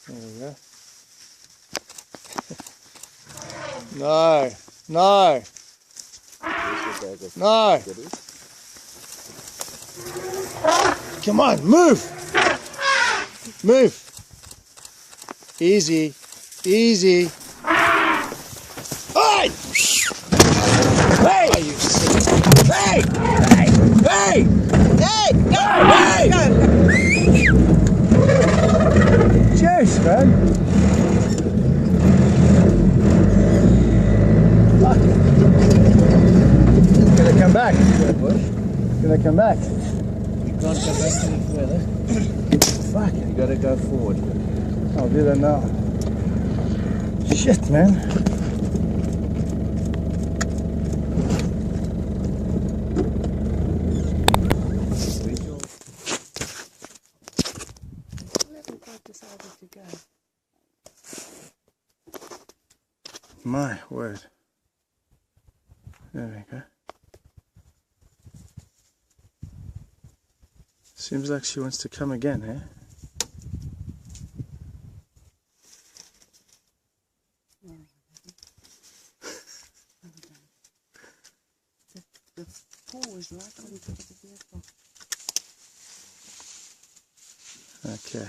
There we go. No, no, no. Come on, move. Move. Easy, easy. Hey! Hey! Are you sick? Hey! Hey! Hey! Hey! Hey! Cheers, man. Fuck. Gonna come back. Gonna come back. You can't go back any further. Fuck. You gotta go forward. I'll do that now. Shit, man. Decided to go. My word. There we go. Seems like she wants to come again, eh? The pool is right on top of the vehicle. Okay.